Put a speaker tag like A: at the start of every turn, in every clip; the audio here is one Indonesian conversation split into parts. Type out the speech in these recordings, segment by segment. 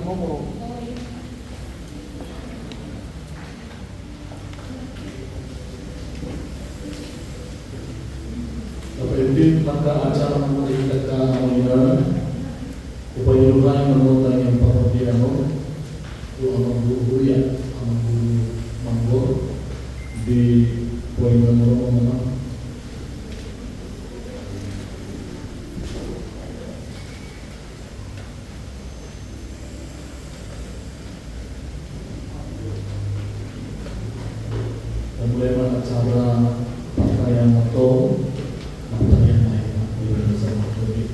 A: ngomong. Bapak Ibu, maka acara merdeka awalnya upaya menonton yang parodiano itu anak guru ya, anak guru Manggor di poin nomor 6. Dan mulai acara pakaian motor pakaian lain di bersama Tuhan.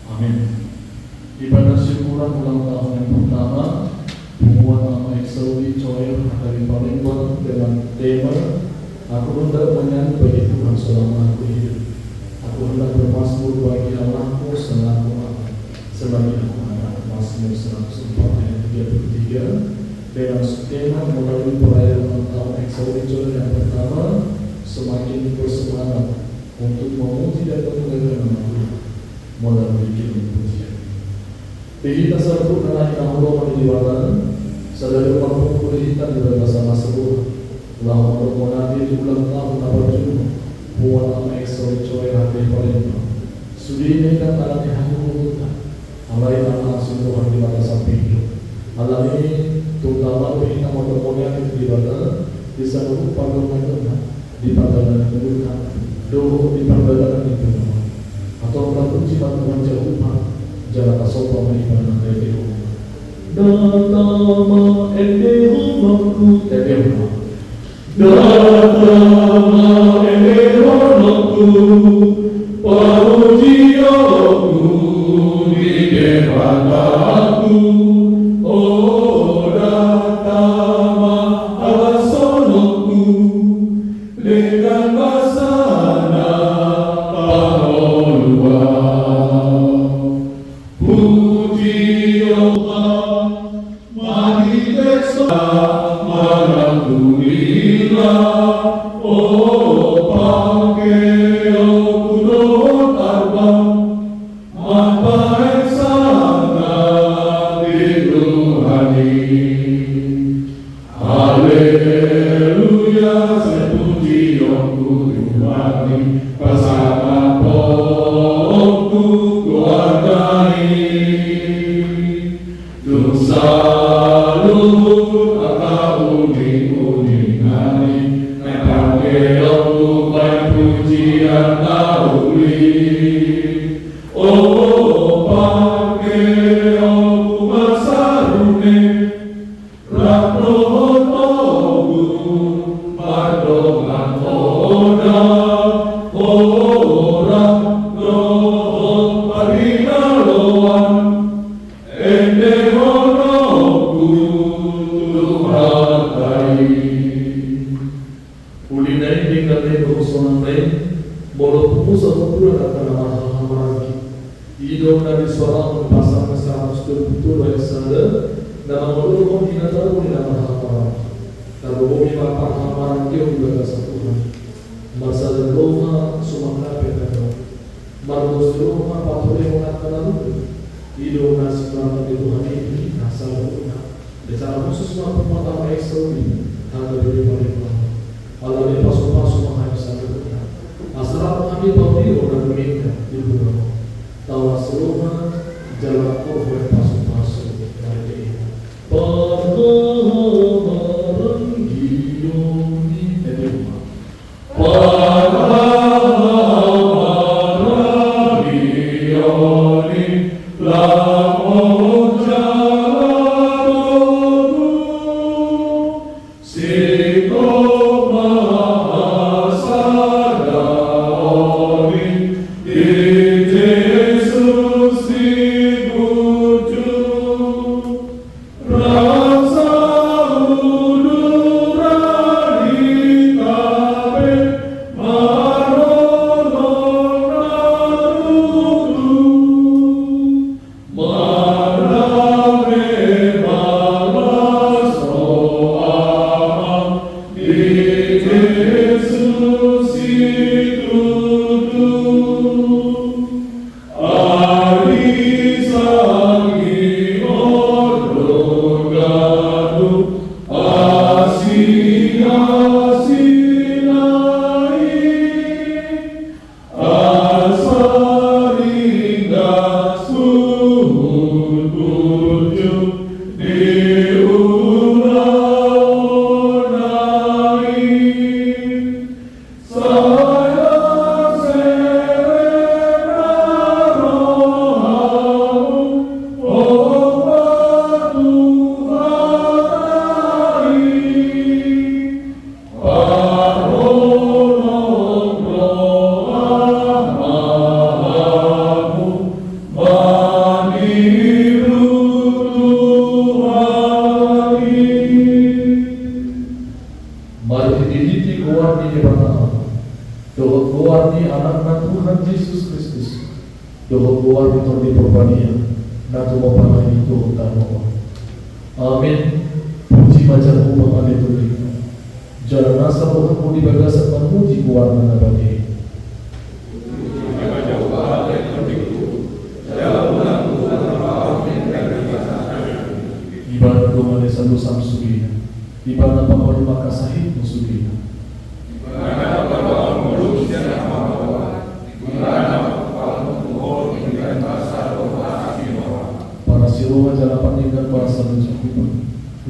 A: Amin. Ibadah syukuran ulang tahun yang pertama pengumuman nama Exaudi Coel dari Palembang dengan tema aku hendak menyanyi bagi Tuhan selama aku hidup. Aku hendak bermazmur bagi Allahku selaku aku. Selagi aku anak Mazmur 104 ayat 33 dengan tema melalui perayaan ulang tahun Exaudi Coel yang pertama semakin bersemangat untuk memuji dan memuliakan nama Tuhan melalui kirim pujian. Kita satu karena kita Allah menjadikan sadari mampu kulihitan di bersama seluruh lawan bermonadi di ulang tahun apa juga buat nama Exaudi Coel hati Palembang. Sudi ini kan alami hangu alai anak Tuhan di mata samping. Alami terutama kita mau bermonadi di ibadah di seluruh panggilan di panggilan kedudukan doa di panggilan itu. Atau melakukan sifat Tuhan jauh jalan asopa mengibadah dari rumah. Datama ende rumahku dari rumah. Datama ende rumahku, parujiaku di depan aku. Oh datama alasonoku dengan basana. doa keluar di perbanian, natu mapalai itu utama. Amin. Puji macam umat ane tulis. Jalan nasa Tuhan mu dibagasan memuji keluarga nabati. Ibarat doa desa dosa sugina. Ibarat apa maka sahih musugina. Para siruha jala paningkan para salujahuba.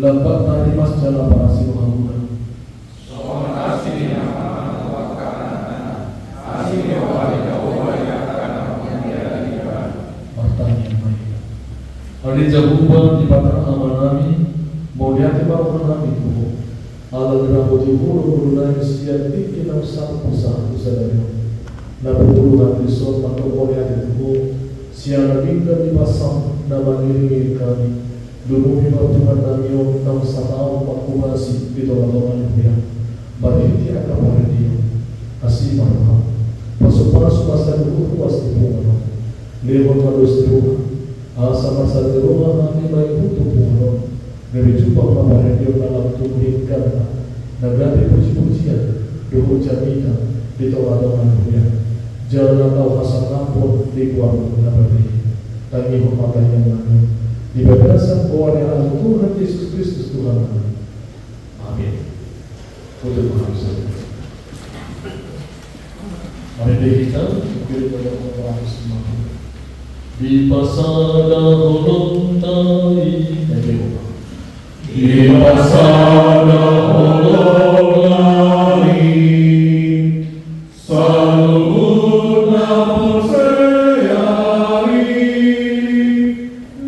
A: Lambat tadi mas jala para siruha muda. Hari Jahuba di patah amanami, mau lihat baru kami tuh. Allah berapa jauh berulai setiap titik yang satu besar dari. Nabi berulai besok atau mau lihat itu. Siapa tinggal di pasang nama diri kami. Dulu memang Tuhan kami yang tahu satu pakubasi di tolong-tolongan dia. Bagi dia akan boleh dia. Kasih marah. Pasuk-pasuk pasal itu pasti punya. Lewat halus Tuhan. Sama-sama rumah kami baik butuh puno. Dari jumpa kemarin dia dalam tubuhkan. Nagari puji-pujian. Doa jamita di tolong-tolongan dia. Jangan tahu asal ampun di keluarga nabati. Tangi hormat yang lain. Dibebaskan bahwa adalah Tuhan Yesus Kristus Tuhan. Amin. Puji Tuhan saja. Mari kita beri kepada semua. Di pasada holontai di pasada holontai salud namun seyari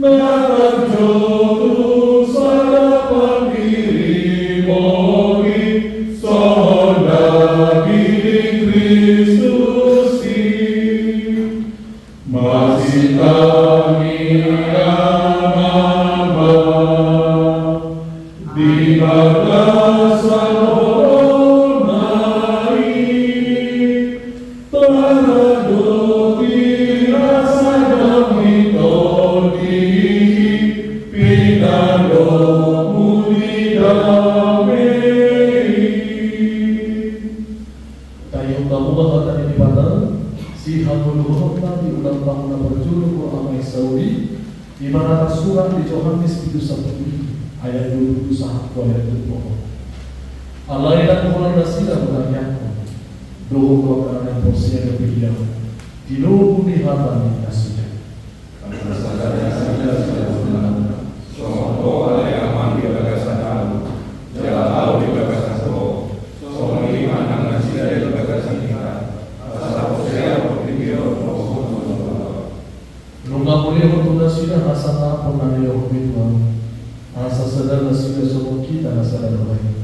A: naran jodoh sadapan diri mogi sonda diri Kristus masih kami nama di bagasan honai teradu dirasa demi todi pinado mudi damai tayo kamu bahkan ini pada si hamuluhum di ulang tahun berjuluk Quran Saudi di mana surat di Yohanes itu 1 ayat 21 ayat 20. Allah yang mulai nasila bertanya doa karena porsinya berbeda di luar di hati nasila karena sadar semua doa yang manggil bagasan jalan tahu di bagasan semua iman yang nasila di bagasan kita asal saya nunga boleh untuk nasila asal pernah dia hukum asa sadar nasila semua kita nasala baik.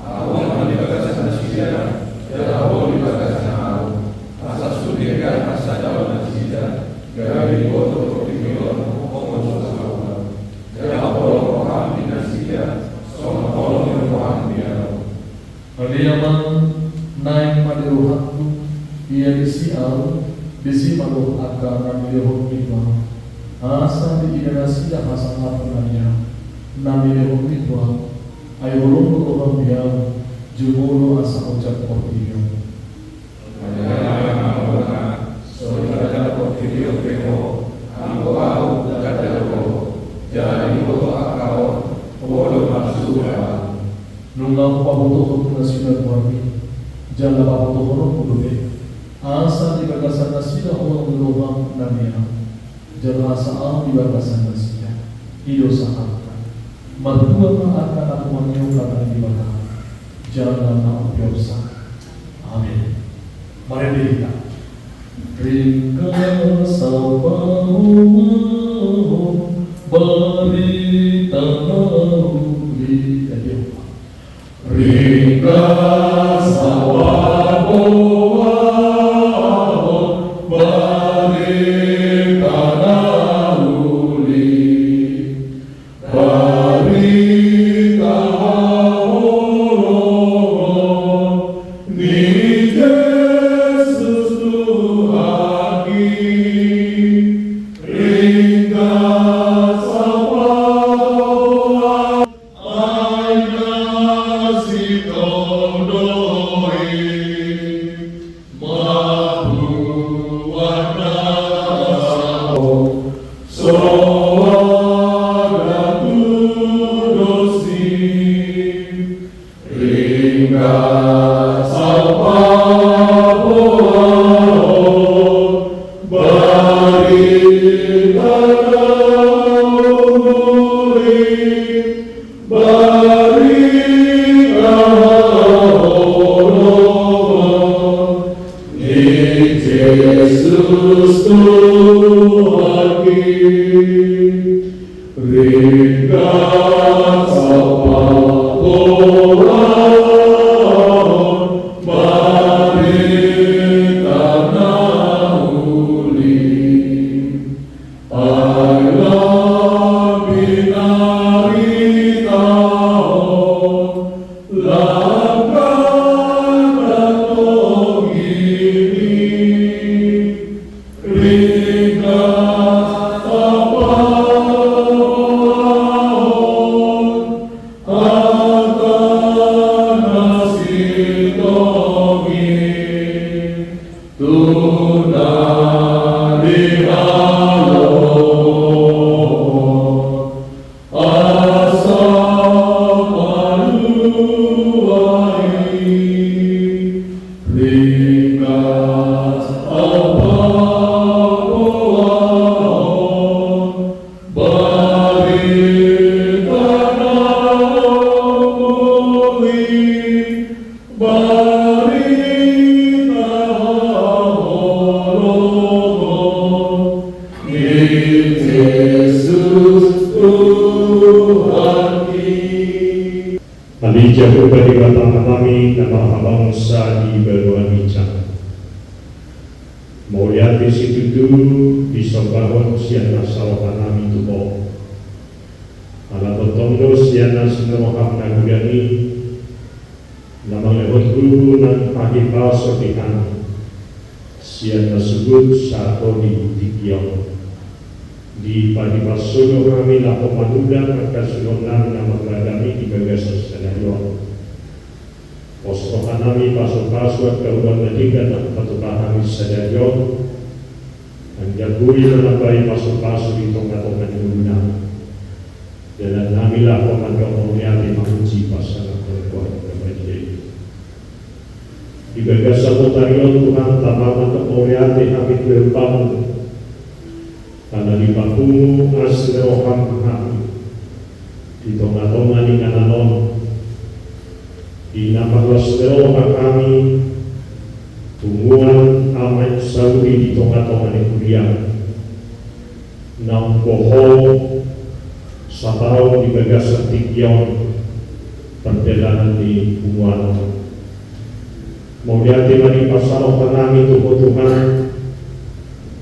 A: Awal di bagasan nasila, awal di bagasan asa sudirkan asa jauh nasila, dari foto pertimbangan hukum sosial. Ya Allah rohan di nasila, semua orang rohan dia. Kalian naik pada rohanku, ia disial. Bisi malu akan lehok mitwa, asa di nasila asa ngapunanya, nami lehok mitwa, ayo lombo orang dia, jumolo asa ucap portilio. Ayah saudara portilio peho, anggo au kadaro, jadi boto akau, bodo masura. Nunggu pabuto untuk nasila buami, jangan pabuto orang kudume. Asa di bagasan nasila orang berubah namanya. Jangan asa di bagasan nasila. Hidup sahabat. Mertua akan aku menyukai di bawah. Jangan nak biasa. Amin. Mari kita. Ringga sabahu berita di Yehova. Ringga sabahu Ni Yesus Tuhan kita. Yesus Tuhan ringkas apa orang berita nauli Allah binari tahu langkah datang ini ringkas apa akan hasil togi tunari halon asal maluai ringkas apa
B: Alija pribadi batang kami nama bangsa di Beruan Bicang. Mau lihat di situ dulu di Sombahon siana sawahan kami tubo. Anak tondo siana sinoham nagudani. Nama lehot dulu nan pagi palsu di kami. Siana sebut satu di Tikiong. Di pagi pasuno kami lapo manuda maka sunonan nama beradami di Bagasos Senayon. Poskohan kami pasu-pasu kaudan mediga dan patukahan kami Senayon. Anjaguri menabai pasu-pasu di tongkat-tongkat gunung. Dan kami lapo mandong-mandong menguji pasangan perempuan kebajikan. Di Bagasos Senayon Tuhan tamaman kemuliaan kami berbangun. Karena di Pakumu asroham kami di tonga-tonga di kananon di nama asroham kami tungguan amat sauri di tonga-tonga di kuliah nam boho sabarau di Bagasan Tikion perjalanan di tungguan mau lihat di pasal kami Tuhan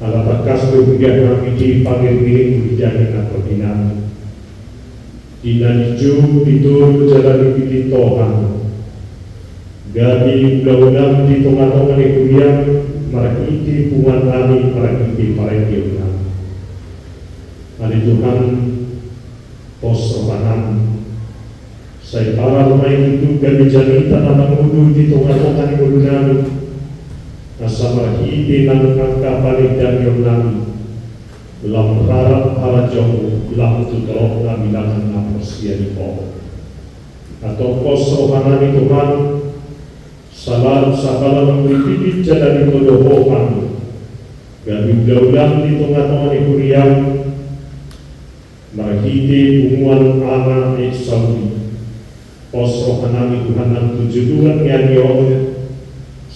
B: ala takas berhujat kami di panggil miring hujan atau dinam dina diju ditur jalan dipilih Tuhan gadi ulang-ulang di tengah-tengah di kuliah merakiti pungan kami merakiti para kiunan hari Tuhan pos rohanan saya para rumah itu gadi janita nama mudu di tengah-tengah di kuliah asal hiti nang angka balik dan yonami lam harap harajong lam tutrok nami langan namosia di po atau pos rohanani Tuhan salam sabalam memberi jalan di kodohokan gabi ulang di tengah-tengah di kuriang merakiti bunguan anak Saudi pos rohanani Tuhan nang tujuan yang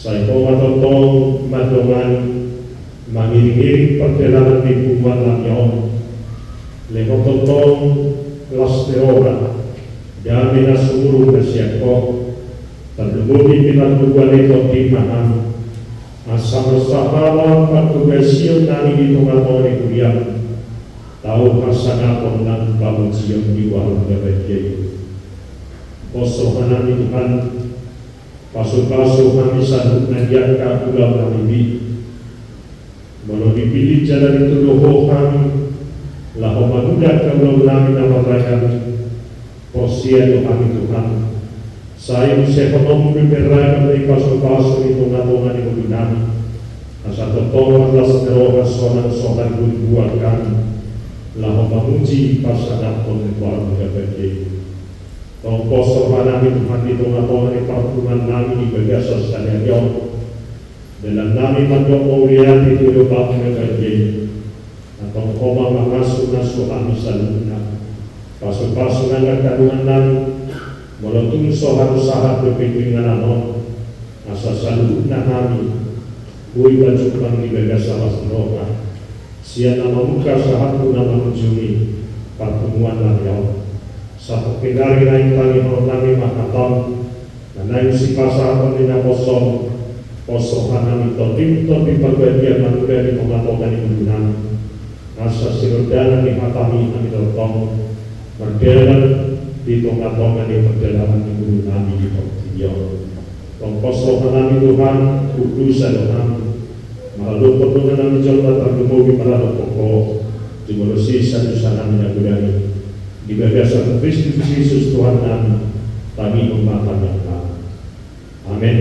B: saya tong madongan mengiring perjalanan di Puan Lamyon lewat tong lasteora dan minas suruh bersiapko terlebih dengan tuan itu di mana asal sahabat pertugasion nani di tengah-tengah di kuliah tahu hasana dan bangun siang di warung berbagai posohanan itu kan pasu-pasu kami sanggup menjaga ulang kami walau dipilih jalan itu doho kami laho manudah kaulau kami nama rakyat posia kami Tuhan saya sekonom berperan dari pasu-pasu itu ngatongan di mobil kami asal totong atas teroga sonan buat kami laho menguji pasangan pengekuan berbagai Tongkos sohanami Tuhan di tengah-tengah di perhubungan kami di Bagasos Senayon dalam nami mandok mauliati di lubang negara atau koma mengasuh kami saluna Pasu-pasungan kandungan walaupun sohat usaha berpinggir anon asa selalu nahami kui bajukang di bega salah seroka sia nama muka sahatku nama menjumi pertemuan lahyau satu kendari naik tangi hornami makatam dan naik si pasar penina kosong hanami totim perbagian manusia di pengatokan ibunan asa sirodana di hatami amidotong perjalanan di tongkat-tongkat di perjalanan minggu Nabi di Tokyo. Tongkos Nabi Tuhan, kudus Tuhan, malu pertemuan Nabi Jawa tergemu di malam pokok, dimulusi satu sana menyagudani. Di bagasan Kristus Yesus Tuhan kami umat yang amin.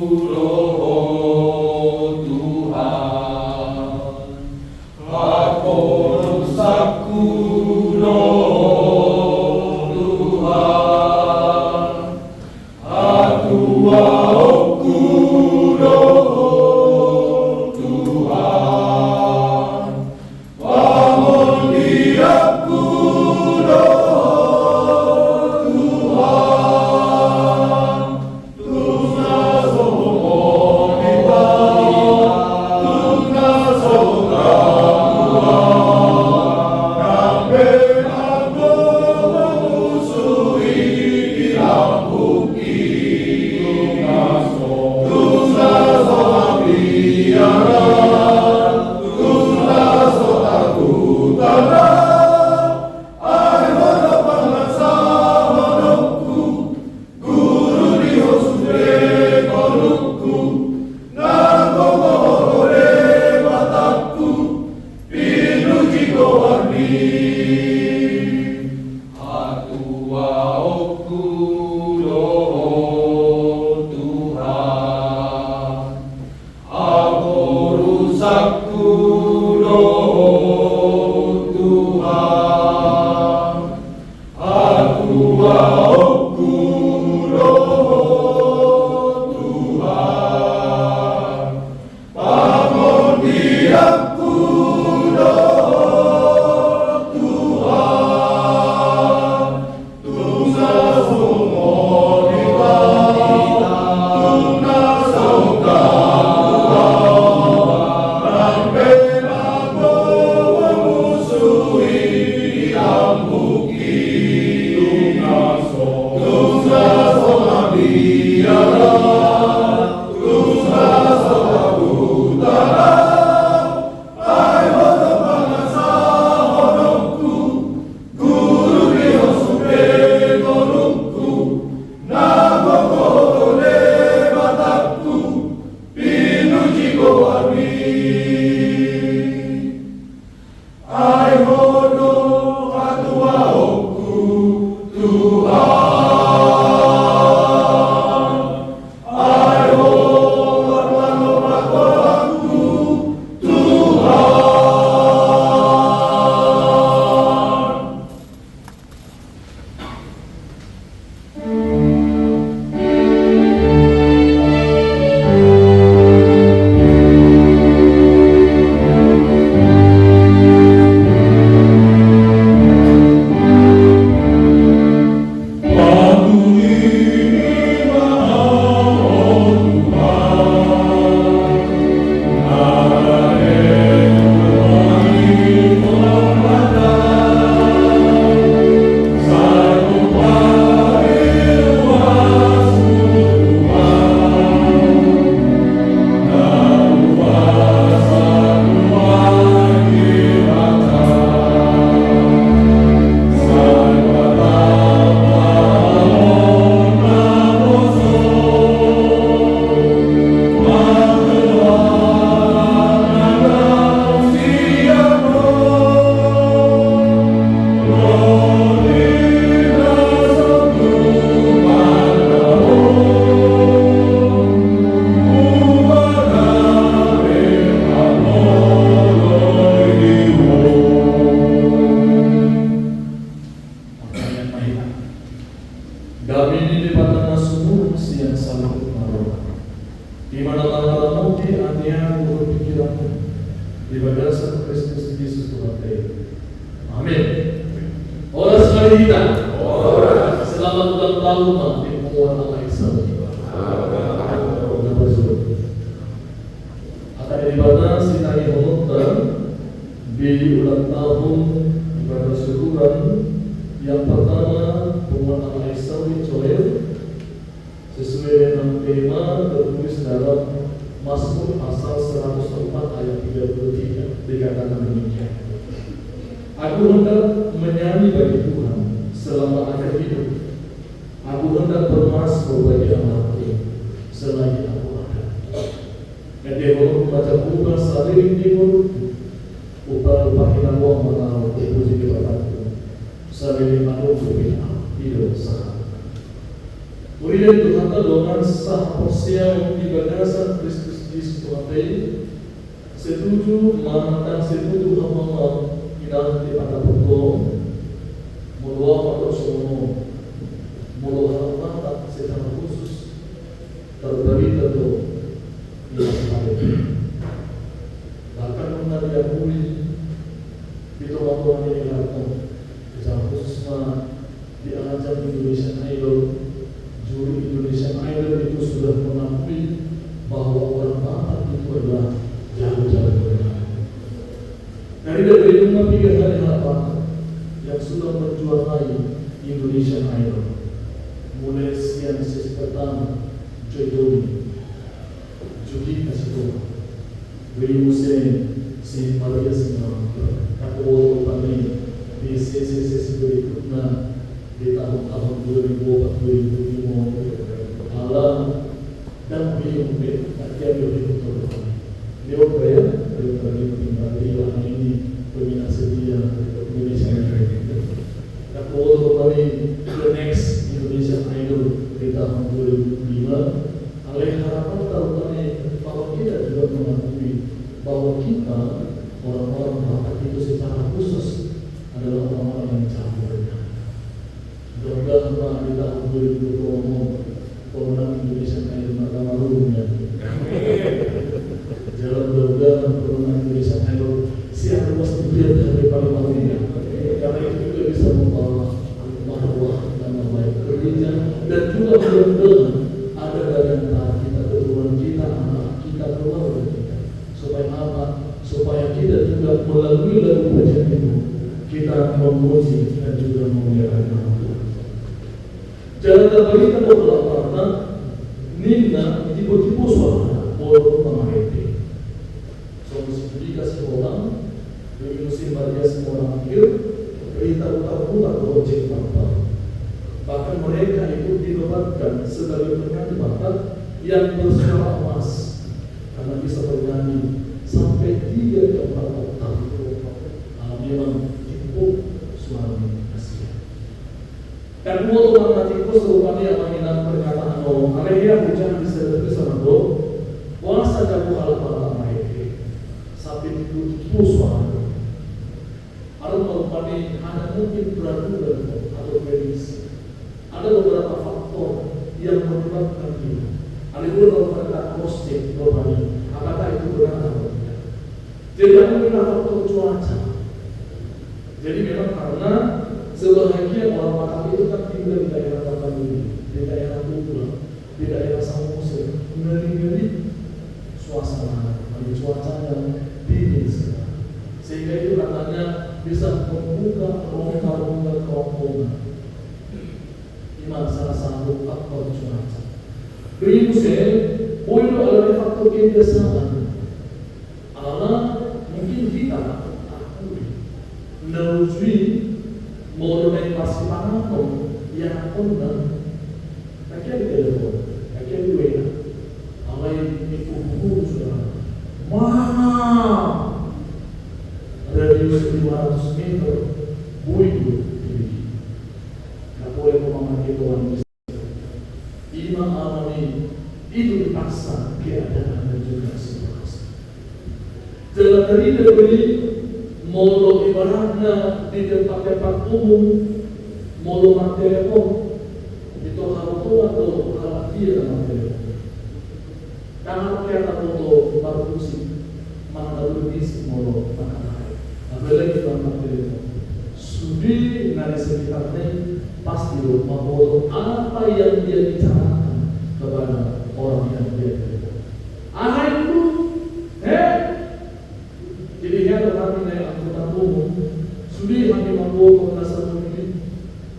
C: Oscuro
A: di mana tanggal nanti hanya berpikirannya di berdasar Kristus Yesus Tuhan kita. Amin. Orang sekali kita. Selamat ulang tahun di penguatan Allah Islam. Akan ibadah sinai menonton di ulang tahun ibadah syukuran yang pertama penguatan Allah Islam Joel sesuai dengan tema tertulis dalam Mazmur pasal 104 ayat 33 dikatakan demikian. Aku hendak menyanyi bagi Tuhan selama akhir hidup. Aku hendak bermasmur bagi anakku selagi aku ada. Kedua membaca buku saling timur upah hinawa menau puji kepadaku saling malu berbina hidup sah. Kemudian Tuhan dengan sah persia di berdasar Kristus Yesus Tuhan setuju dan setuju hamba kita di pada pukul meluap atau semua meluap mata secara khusus terbagi tentu yang ada. Bahkan pernah diakui di tempat-tempat yang dilakukan secara khususnya di ajang Indonesian Idol. Juri Indonesian Idol itu sudah mengakui bahwa orang Batak itu adalah jago-jago benar. Dari 5 hari harapan yang sudah menjuarai Indonesian Idol, mulai siang sesi pertama Joy Doni, Juki Kasito, William Hussein, si Maria Singa, Kapowo Pani di sesi berikutnya di tahun-tahun 2004-2005 alam dan beliau kaya dari ini peminat setia Indonesia Idol. Kapowo kembali ke next Indonesian Idol di tahun 2005. Oleh harapan tahun ini bahwa kita juga mengakui bahwa kita orang-orang Batak itu secara khusus adalah orang-orang yang jago. Mudah-mudahan di tahun 2020 pemenang Indonesia Idol maka malunya. Jalan mudah-mudahan pemenang Indonesia Idol siapa pasti dia dari paling malunya. Karena itu juga bisa membawa marwah nama baik gereja dan juga mudah-mudahan ada dari antara kita keturunan kita, anak kita, keluarga kita. Supaya apa? Supaya kita juga melalui lagu pujian itu kita memuji dan juga memuliakan nama Tuhan. Jangan terbalik bahwa karena Nina tiba-tiba suara boleh mengerti. Solusi dikasih orang, bagi musim Maria semua orang akhir, berita utama projek Bapak. Bahkan mereka itu dinobatkan sebagai penyanyi Bapak yang bersuara emas karena bisa bernyanyi sampai 3 ke 4 oktav. Memang cukup suaranya. Dan waktu mengatakan serupanya mengingat perkataan Allah. Akhirnya hujan disertai sama doa. Puasa jago kalah pada mereka. Sampai itu suara. Ada merupakan hanya mungkin beraduan atau prediksi. Ada beberapa faktor yang menyebabkan itu. Ada pun merupakan cross check globally. Apakah itu benar atau tidak? Jadi mungkin faktor cuaca. Jadi memang karena sebahagia orang Batak itu kan tinggal di daerah Tapanuli, di daerah Bogor, di daerah Samosir, ngeri-ngeri suasana, ada cuaca yang dingin sekali, sehingga itu katanya bisa membuka rongga-rongga kerongkongan. Ini salah satu faktor cuaca. Berikutnya, boleh ada faktor kebiasaan. Allah mungkin kita melalui mengenai pasangan yang pernah kakek di telepon, kakek di WA, Allah ibu sudah mana radius 500 meter buidu nggak boleh memahami Tuhan. Imam alami itu dipaksa keadaan dan juga situasi. Jangan dari molo ibaratnya di tempat-tempat umum, molo telepon itu harus atau khawatir sama telepon. Karena kita foto barusi mana berbisik molo mana apalagi tanpa itu sudi dari sekitarnya pasti lo mau apa yang dia bicarakan kepada orang yang dia ketemu. Itu, jadi dia tetapi dari angkutan umum sudi hanya membawa penasar mungkin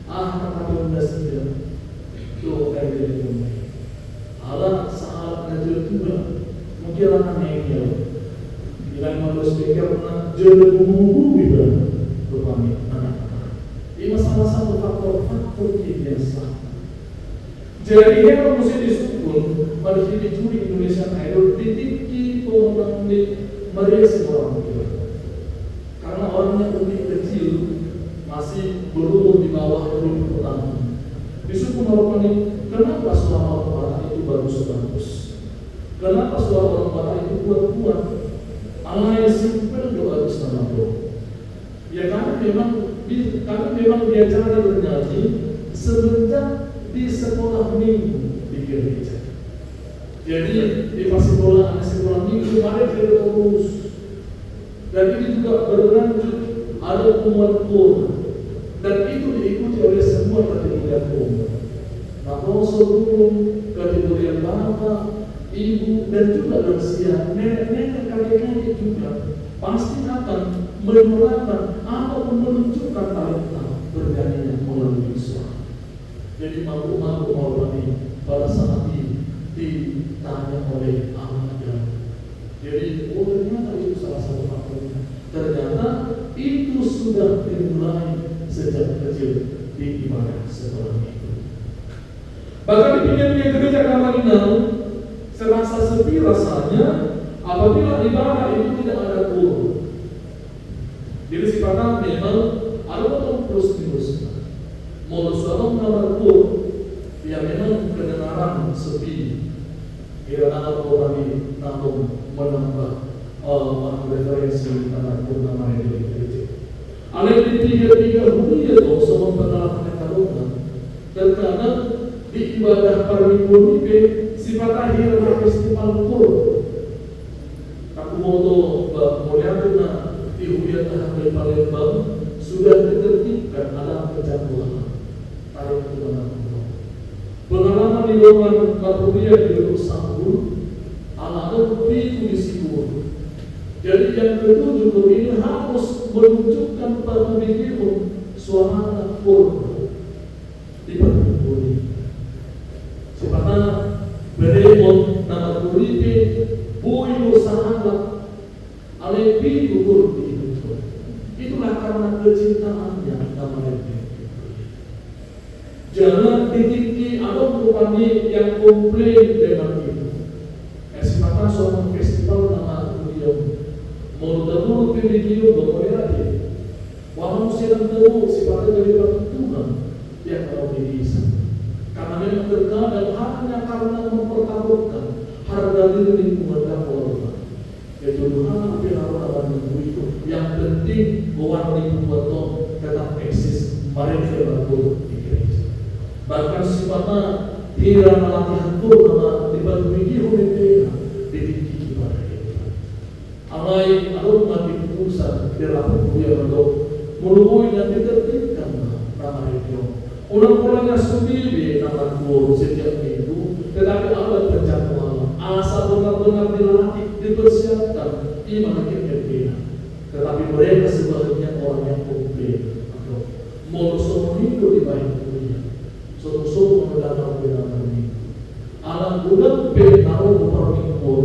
A: kata benda saja itu kayak gitu. Allah saat ngajar juga mungkin akan naiknya dengan manusia pikir nak jadi bumbu juga rupanya anak-anak. Ini masalah faktor biasa. Jadi yang mesti disukun pada sini curi Indonesia Idol ditiki pemenang di Malaysia orang itu. Karena orangnya lebih kecil masih berumur di bawah 20 tahun. Disukun orang ini kenapa suara orang barat itu bagus-bagus? Kenapa suara orang barat itu kuat-kuat? Allah yang simpel doa Islam itu. Ya karena memang dia cari bernyanyi semenjak di sekolah minggu di gereja. Jadi di sekolah minggu ada terus. Dan ini juga berlanjut ada umat dan itu diikuti oleh semua kategori umat. Nah, sebelum kategori bapak, ibu dan juga lansia, nenek kakek juga pasti akan menerapkan ataupun menunjukkan talenta bernyanyi melalui suara. Jadi malu-malu orang ini pada saat ditanya oleh anak dan jadi ternyata itu salah satu faktornya. Ternyata itu sudah dimulai sejak kecil di ibadah sekolah itu. Bahkan di pinggir gereja Kamarinau serasa sepi rasanya apabila ibadah itu tidak ada guru. Jadi sifatnya memang ada potong terus-terus. Mau suara menawar guru, ya memang kedengaran sepi. Kira-kira orang ini namun menambah referensi tentang purnama yang gereja. Ada di tiga huni itu semua pengalaman yang terkadang di ibadah parminggu ini sifat akhir festival kur. Aku mau melihat di hunian dari Palembang sudah ditertibkan alam penjadwalan tarik tunangan. Pengalaman di ruangan Katulia di Lubuk Sambul, anak itu disibur. Jadi yang ketujuh ini harus menunjukkan pada dirimu suara kur di pertemuan ini. Sifatnya beremon nama kuripi builu sahabat alepi gugur di hidup. Itulah karena kecintaannya namanya. Jangan ditiki atau berupani yang komplain dengan itu. Sifatnya suatu festival nama beliau. Mau pilih boleh aja. Walau sedang teruk sifatnya dari Tuhan yang kalau bisa. Karena memang terkadang hanya karena mempertaruhkan harga diri lingkungan dan keluarga. Yaitu Tuhan pilihan itu yang penting mewarnai buat tetap eksis mereka berlaku di gereja. Bahkan sifatnya tidak latihan pun dibantu video di tinggi pada kita. Alai alur mati pusat dilakukan dia untuk meluhui dan ditertibkan nama itu. Ulang-ulangnya sendiri nama guru setiap minggu, tetapi ada penjadwalan. Asal benar-benar dilatih, dipersiapkan, iman yang berbeda. Tetapi mereka sebenarnya orang yang komplain atau mau seminggu di baik dunia. Suruh mendatang benar ini. Alam bulan benar berminggu,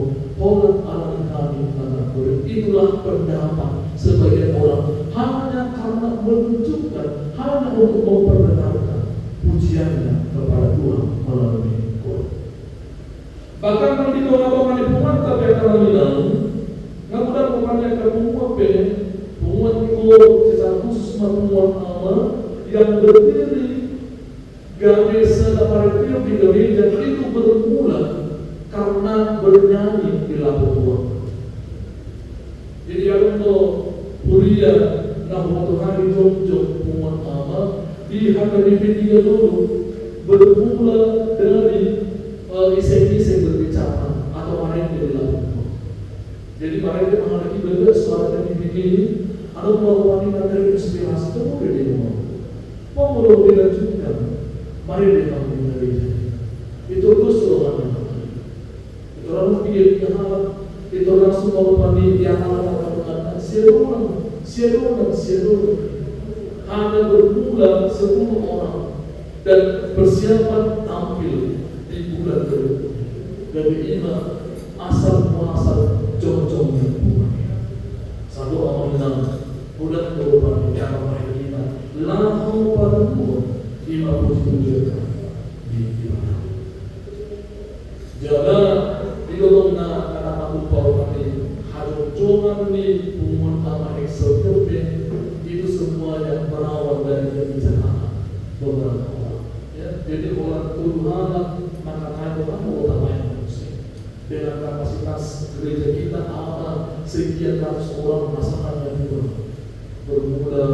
A: orang alam kami anak guru. Itulah pendapat sebagian orang hanya karena menunjukkan, hanya untuk memperdengarkan pujiannya kepada Tuhan melalui Quran. Bahkan nanti orang-orang di Tuhan tapi akan bilang, ngamudah pemakai kepunguan penguat itu secara khusus penguat amal yang berdiri garis sedapat itu di gereja itu bermula karena bernyanyi di lagu Tuhan. Jadi untuk kuliah nama Tuhan di Jogja penguat amal di HKBP 3 dulu bermula dari iseng-iseng berbicara atau ada mereka menghadapi belajar suara dan ini, ada melakukan materi inspirasi itu boleh diumum. Mau dilanjutkan, mari kita menjadi itu terus doanya. Itu orang pikir hal, itu langsung melakukan yang hal mengatakan seluruh. Hanya bermula 10 orang dan persiapan tampil di bulan berikutnya. Dari ini asal muasal jom-jomnya satu orang bilang bulan berubah yang kita lalu pada umur 57 di mana jaga di dalam anak aku bawa kami harus jangan di umur sama eksotik itu semua yang berawal dari kebijakan beberapa orang. Ya, jadi orang Tuhan maka ada orang utama yang dengan kapasitas gereja kita ada sekian ratus orang masakannya juga bermula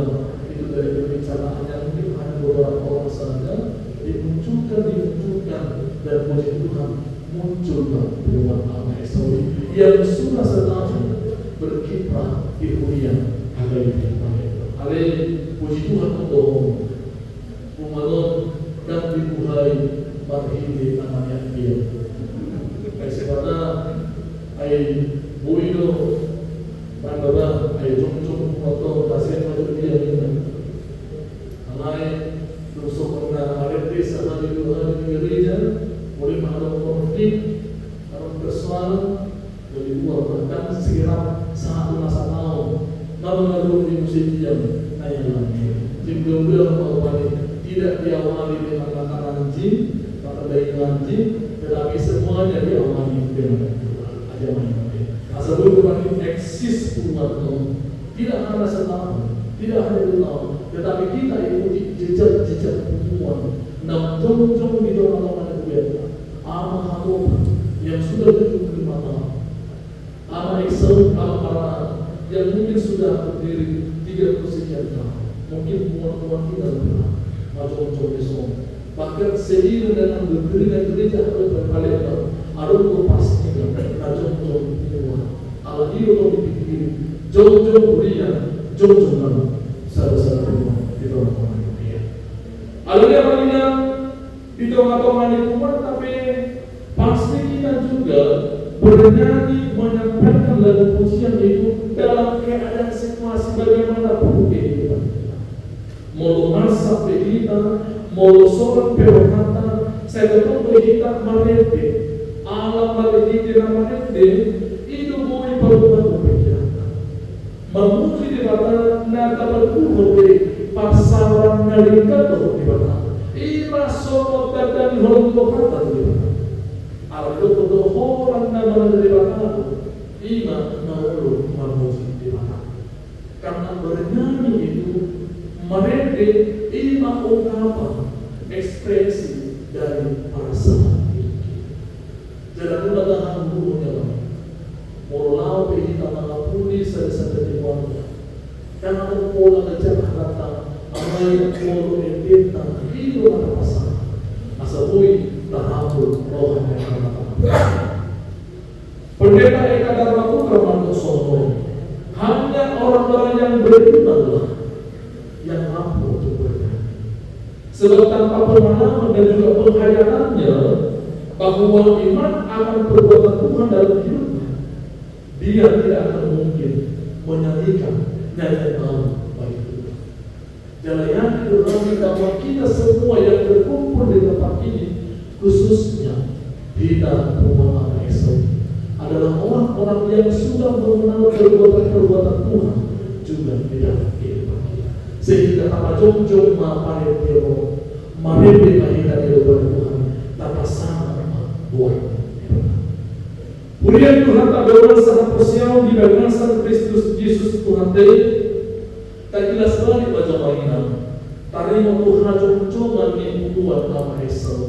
A: itu dari pembicaraan yang mungkin hanya beberapa orang saja dimunculkan dan puji Tuhan muncullah firman Allah yang sudah setahun berkiprah di hunian ale puji Tuhan untuk umalon dan dibuhai barhili namanya dia kepada ay buino bandara ay jom atau pasien atau dia ini alai tusuk na arete sama di gereja boleh malam konflik malam persoalan dari luar bahkan sekira satu masa tahun malam di musim jam ayat jam 12 malam tidak diawali dengan makanan jin maka baik jin tetapi semuanya diawali dengan ajaran Tuhan. Asal bukan eksis umat Tuhan. Tidak hanya setahun, tidak hanya 2 tahun, tetapi kita ikuti jejak umat. Nah, jom di dalam mana kita, ama haropan yang sudah 75 tahun, ama Excel, ama yang mungkin sudah berdiri 30 sekian tahun, mungkin umat kita lebih macam besok. Bahkan seiring dengan berdirinya gereja harus berkali-kali ada pastinya jom Tuhan Allah itu dipikir jom berian jom saudara Tuhan itu orang dia alurnya banyak itu orang umat tapi pasti kita juga bernyanyi menyampaikan lagu pujian itu dalam keadaan situasi bagaimanapun kehidupan kita mau masak kita mau seorang perhata saya betul kita merete alam merete merete itu boleh berubah berpikiran memuji di bawah nada berubah pasaran nalika berubah ima sobat dan holong kata berubah alam itu orang nama dari bawah ima naulu memuji di bawah karena bernyanyi itu merete ima ungkapan ekspresi dari perasaan diri. Jadi mudah-mudahan gurunya mau kita mengapuni sadar-sadar di bawah. Karena ada pola kejar kata amai pola yang itu ada pasangan. Asabui tahabul roh yang kata. Pendeta Eka Dharma Putra Mantosono hanya orang-orang yang beriman yang mampu untuk bernyanyi. Sebab tanpa pengalaman dan juga penghayatannya bahwa iman akan perbuatan Tuhan dalam hidupnya, dia tidak akan mungkin menyanyikan nyanyian baru bagi Tuhan. Jangan yakin bahwa kita semua yang berkumpul di tempat ini, khususnya di dalam rumah Allah Yesus, adalah orang-orang yang sudah mengenal perbuatan Tuhan juga di dalam kehidupan kita. Sehingga apa jom mapare tiro marebe kahita tiro Tuhan tanpa sama buat. Pulian Tuhan tak berasa posiau di bangsa Kristus Yesus Tuhan tadi tak jelas balik baca mainan. Tarimo Tuhan jom ni buat nama Yesus.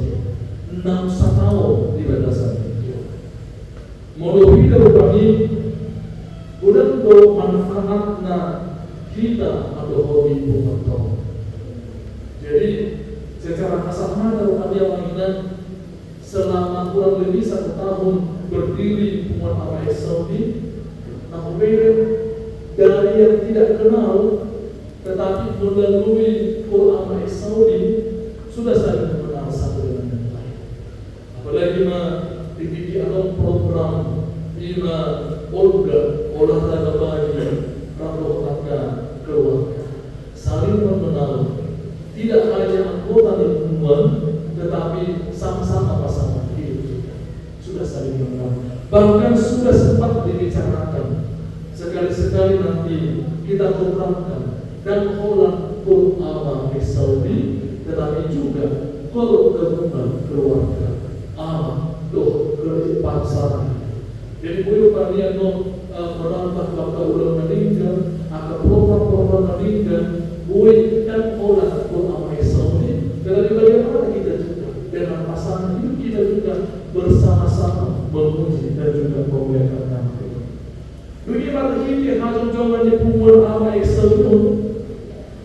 A: 6 tahun di bangsa itu. Mau hidup bagi udah tuh manfaatna kita atau hobi pemantau. Jadi secara kasar mata dia mainan selama kurang lebih 1 tahun berdiri umat Allah Saudi Namun dari yang tidak kenal, tetapi melalui Quran Saudi sudah saling mengenal satu dengan yang lain. Apalagi di dalam program Ina Olga olahraga bagi ramah tangga keluarga saling mengenal, tidak hanya anggota lingkungan, tetapi sama-sama pasangan hidup juga sudah saling mengenal. Bahkan sudah sempat dibicarakan sekali-sekali nanti kita programkan dan Holland Quran Saudi, tetapi juga gabungan keluarga pasangan. Jadi boleh kalian merambah waktu ulang meninggal, akan program meninggal, boleh dan Holland Quran Saudi. Tetapi bagaimana kita juga dengan pasangan itu kita juga bersama-sama memuji dan juga memuliakan nama Tuhan. Bagaimana ini hajam jangan dipungut nama Saudi.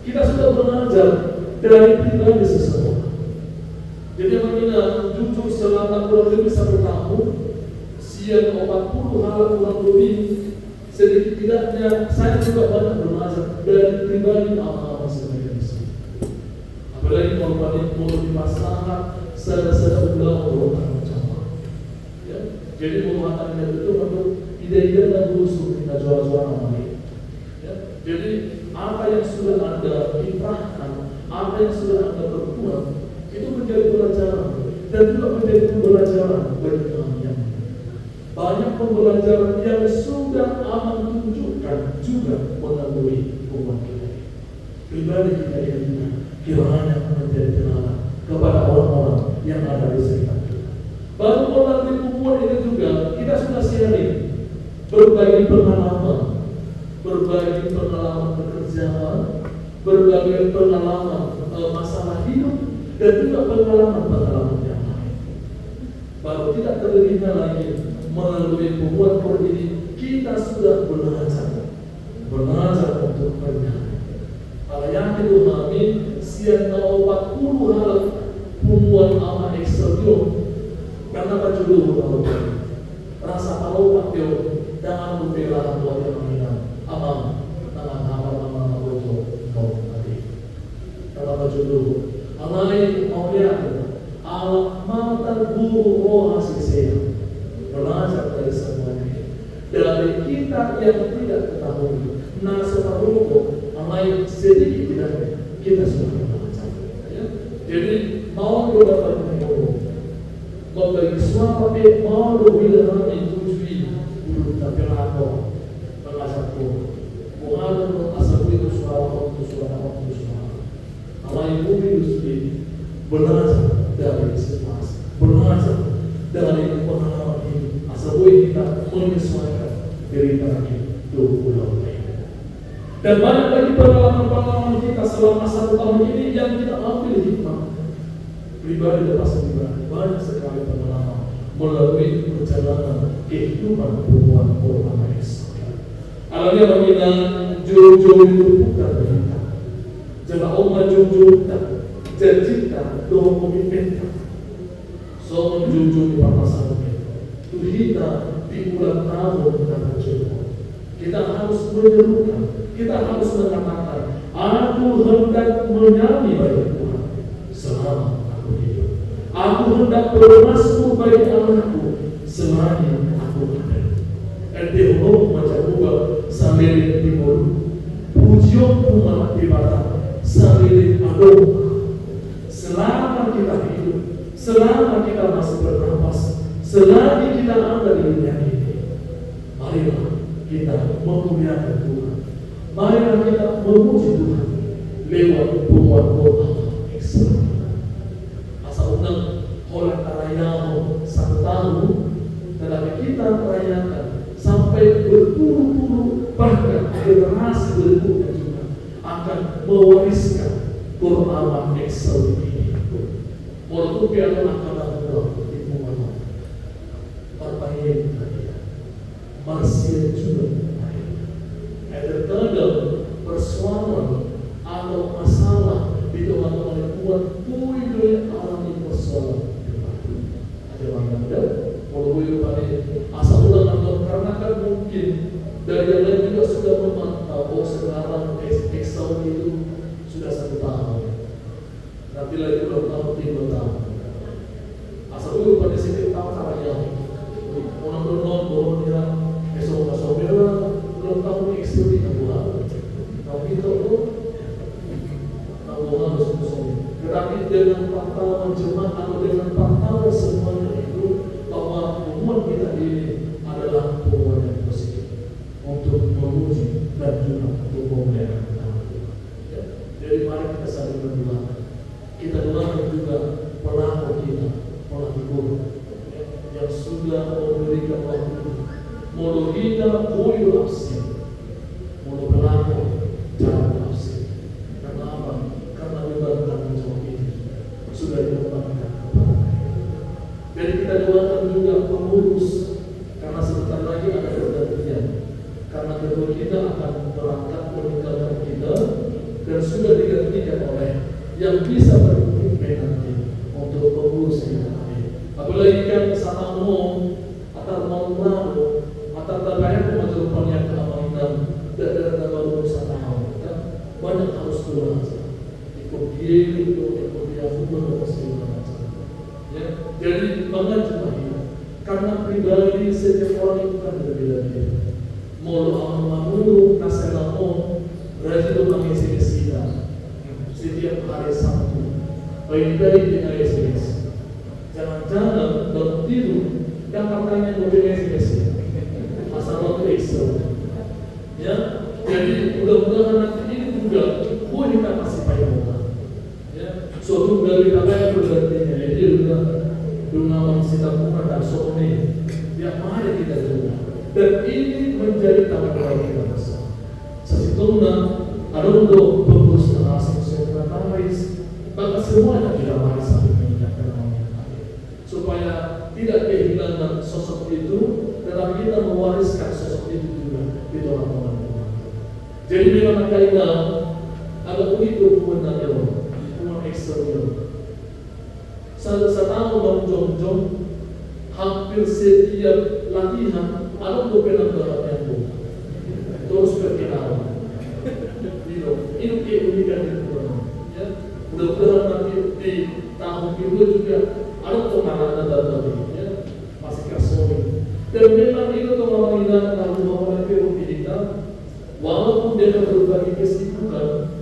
A: Kita sudah belajar dari pribadi seseorang. Jadi apabila jujur selama kurang lebih 1 tahun, siang 40 hal kurang lebih, sedikit tidaknya saya juga banyak belajar dari pribadi amal-amal sebagai Islam. Apalagi kalau mau di masyarakat, saya ulang macam-macam. Ya, jadi merupakan itu untuk ide-ide dan usul kita jual-jual namanya. Ya, jadi apa yang sudah Anda kiprahkan, apa yang sudah Anda perbuat, itu menjadi pelajaran dan juga menjadi pembelajaran bagi kami yang banyak pembelajaran yang sudah aman tunjukkan juga melalui umat kita. Pribadi kita ini kiranya menjadi kenalan kepada orang-orang yang ada di sekitar kita. Baru orang di kumpulan ini juga kita sudah sharing berbagi pengalaman pekerjaan, berbagai pengalaman masalah hidup, dan juga pengalaman yang lain. Baru tidak terlihat lagi melalui pembuat Quran ini kita sudah belajar untuk bernyanyi. Kalau yang itu kami siang 40 hal pembuat amal eksternal karena baju dulu rasa kalau waktu jangan membela buat yang mengingat amal nama kau tadi kalau baju dulu alai mau lihat mata guru roh hasil belajar dari semuanya dari kita yang tidak ketahui nasabaruko alai sedikit tidak kita sudah belajar ya? Jadi mau dapat mengukur membagi suara mau bila tujui belum tapi lapor pengasapku muhammad asal itu suara alai bumi itu belajar dari situasi, belajar dari pengalaman ini. Asal kita menyesuaikan diri kita ke pulau lain. Dan banyak lagi pengalaman kita selama 1 tahun ini yang kita ambil hikmah pribadi dan pribadi. Banyak sekali pengalaman melalui perjalanan kehidupan hubungan orang Islam. Alami apabila jauh-jauh itu bukan berita. Jangan orang jauh-jauh janjikan doa komitmen so menjunjung di papasan itu kita di bulan tahun dan berjodoh kita harus menyerukan, kita harus mengatakan aku hendak menyanyi bagi Tuhan selama aku hidup, aku hendak bermasmur bagi anakku selama aku ada. Dan Deholo macam ubah sambil timur pujian umat ibadah sambil adom. Selama kita hidup, selama kita masih bernapas, selagi kita ada di dunia ini, marilah kita memuliakan Tuhan. Marilah kita memuji Tuhan lewat pembuat Quran Islam. Asal undang oleh rayamu 1 tahun, tetapi kita rayakan sampai berpuluh-puluh bahkan generasi berikutnya juga akan mewariskan Quran Excel ini. Waktu piala akan di rumah pertanyaan tadi masih juga ada kadang persoalan atau masalah di teman-teman kuat punya alami persoalan ada mana ada kalau pada asal ulang karena kan mungkin dari yang lain juga sudah memantau, sekarang Exaud itu sudah 1 tahun. Nanti lagi 2 tahun, 3 tahun. Asal dulu pada sini tahu caranya. Orang bernon esok bela belum tahu Exaud di Nabuhan. Kalau kita tuh Nabuhan bersama. Tetapi dengan pantauan jemaat atau dengan pantauan semuanya itu bahwa umat kita ini adalah umat yang positif untuk memuji dan juga untuk memuliakan nama Tuhan. Ya. Jadi mari kita saling berdoa. Kita doakan juga pelaku kita, pelaku guru yang sudah memberikan waktu. Mau kita boyo absen, mau pelaku jangan absen. Karena apa? Karena beban tanggung jawab ini sudah dibebankan kepada kita. Jadi kita doakan juga pengurus, karena sebentar lagi ada pergantian. Karena kedua kita akan berangkat meninggalkan kita dan sudah digantikan oleh yang bisa berpimpin nanti untuk pengurus kita. Apalagi kan sana umum atau mau lalu atau terbayar pemajuan keamanan dan baru sana kan banyak harus keluar. Ikut dia pun segala macam. Ya, jadi banget cuma ini. Karena pribadi setiap orang itu kan berbeda-beda. Mau amal nasional rajin mengisi sidang setiap hari Sabtu. Baik-baik dengan SMS. Jangan-jangan dalam tidur yang katanya mau SMS asal waktu Exaud. Ya, jadi mudah-mudahan nanti ini juga boleh kita masih payah. Ya, suatu dari apa yang bergantinya jadi dengan sitapukan dan sone yang mari kita juga. Dan ini menjadi tanggung jawab kita bersama. Sesungguhnya ada untuk pengurus dan sekretaris, bahkan semuanya tidak mari saling mengingatkan supaya tidak kehilangan sosok itu, tetapi kita mewariskan sosok itu juga di dalam teman-teman. Jadi memang kaidah ada begitu sebenarnya umat eksternal. Setahun dalam jom-jom hampir setiap latihan ada beberapa yang terus berkenalan. Ini keunikan itu. Ya, mudah-mudahan nanti di tahun kedua juga ada pengalaman tadi. Ya, masih kasih. Dan memang itu pengalaman tahun kita, walaupun dengan berbagai kesibukan,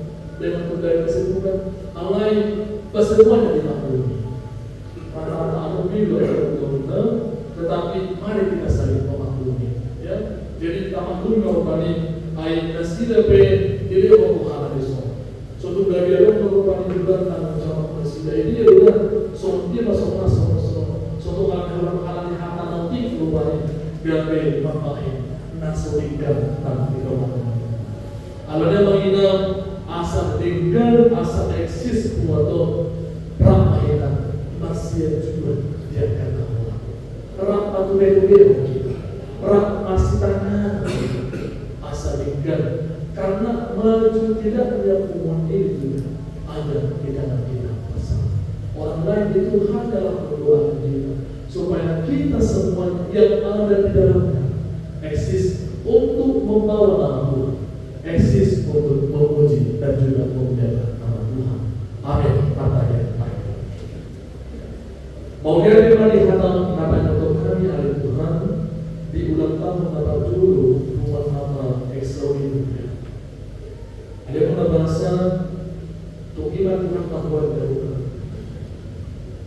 A: alai semuanya dilakukan. Rata-rata ada berbeda, tetapi mari kita saling memaklumi. Ya, jadi kita maklumi bahwa ai nasida pe ini merupakan resor. Suatu bagian merupakan juga tanggung jawab nasida ini adalah dia masuk suatu hal-hal yang nanti keluar biar bermanfaat nasurikan tanpa dilakukan. Alanya menghina asal tinggal asal eksis atau ramaikan masih juga dia kata Allah. Rak patu-patu rak masih tanah asal tinggal karena maju tidak punya umat itu ada di dalam kita bersama. Orang lain itu hanyalah berdoa kita supaya kita semua yang ada di dalamnya eksis untuk membawa nama Tuhan, eksis untuk memuji dan juga memuliakan nama Tuhan. Amin. Katanya. Mau dia di hadapan nama untuk kami hari Tuhan di ulang tahun Natal dulu buat nama Exaud itu. Ada pun bahasa Tuhan Tuhan Tuhan Tuhan.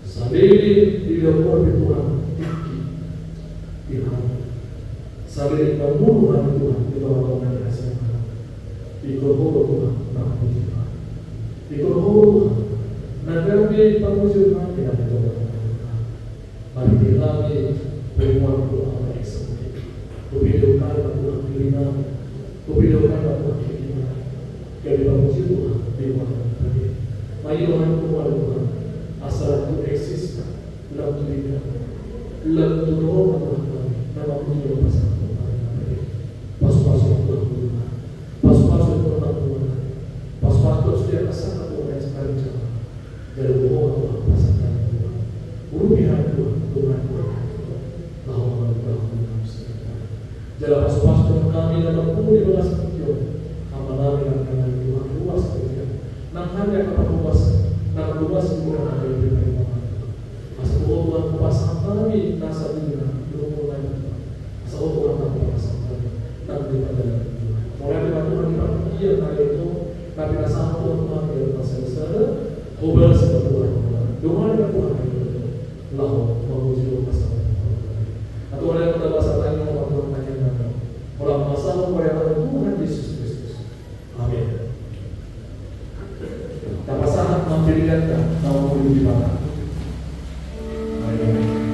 A: Sabili di dalam Tuhan di hati. Sabili bermuru hari Tuhan di bawah naungan kasih Tuhan. Di korban Tuhan nama Tuhan. Di korban negara di pamuji Tuhan tidak ada. Mari lagi perempuan Tuhan Exaud. Kubidokan Tuhan Tuhan. Kubidokan Tuhan Tuhan. Kali pamuji Tuhan di bawah. Mari Tuhan asal itu eksis dalam diri kita, dalam turunan Tuhan, dalam dunia pasal Tuhan. Pas-pasan Tuhan, pas-pasan Tuhan, pas-pasan setiap asal Tuhan yang sekarang jalan. Dari bohong Tuhan pasal Tuhan, urubihan Tuhan, bahwa Tuhan Jalan masuk-masuk kami dan berkumpul di belas kecil. Amanah dengan kami Tuhan luas saja. Nang hanya kata luas, nang luas bukan ada yang dari mana. Asal Tuhan kupasang kami nasa dunia belum mulai. Asal Tuhan kupasang kami nang di pada mulai dengan Tuhan dipercaya kali itu kami rasa Tuhan dari masa besar. Kubal sebab Tuhan. Doa dengan Tuhan itu lalu memuji pasal. Atau ada yang kita bahasa lain yang orang tanya nama. Orang masalah kepada Tuhan Yesus Kristus. Amin. Tanpa sangat memberikan nama hidup di mana. Amin.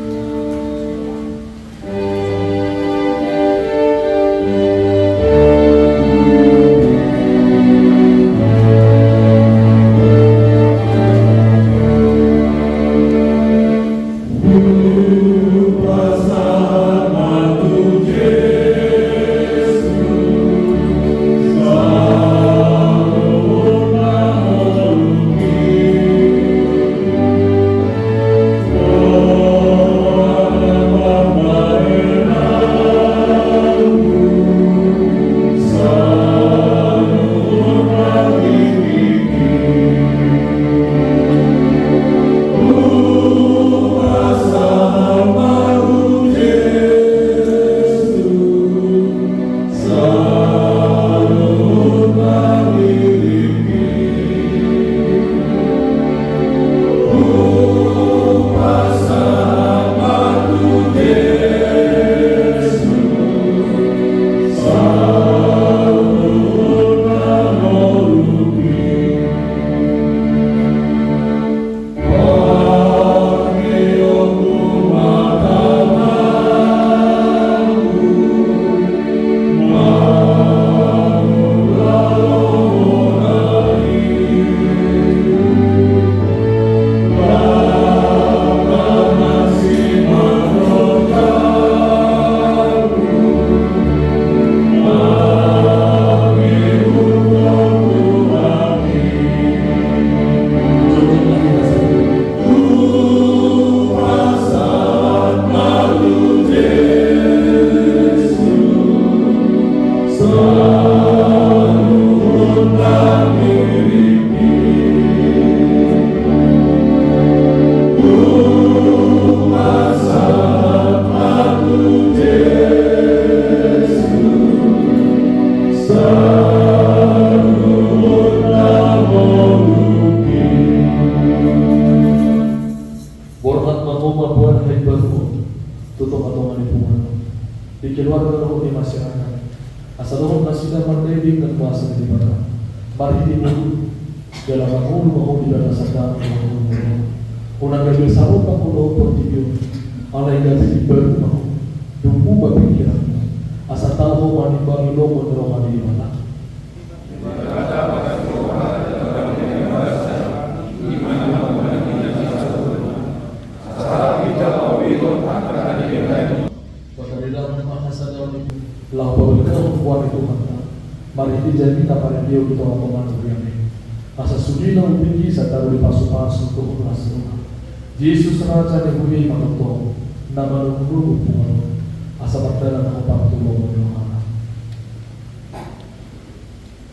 A: Yesus raja yang budi manoto nama nunggu pungan asa berdalam apa tu lo menyohana.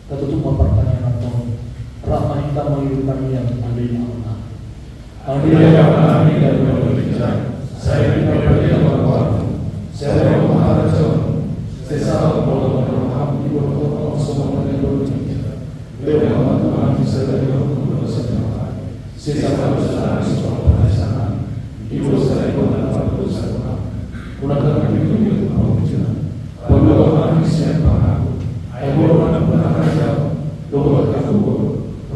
A: Ketutup pertanyaan atau rahmat kita mengirimkan yang ada di Allah. Amin. Kami dari berbicara. Saya diberi Allah. Saya mengharapan. Sesama boleh berham di bawah semua yang berbicara. Dewa Tuhan bisa dari Allah sesama. Sesama besar semua. Ibu saya pun dapat berusaha. Gunakan itu pengujian. Walau manusia paham. Ibu mana pun akan doa aku.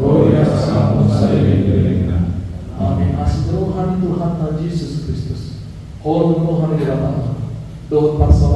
A: Roh yang sama saya diberikan. Amin. Asal rohani Tuhan Yesus Kristus. Hormat rohani Bapa. Doa pasal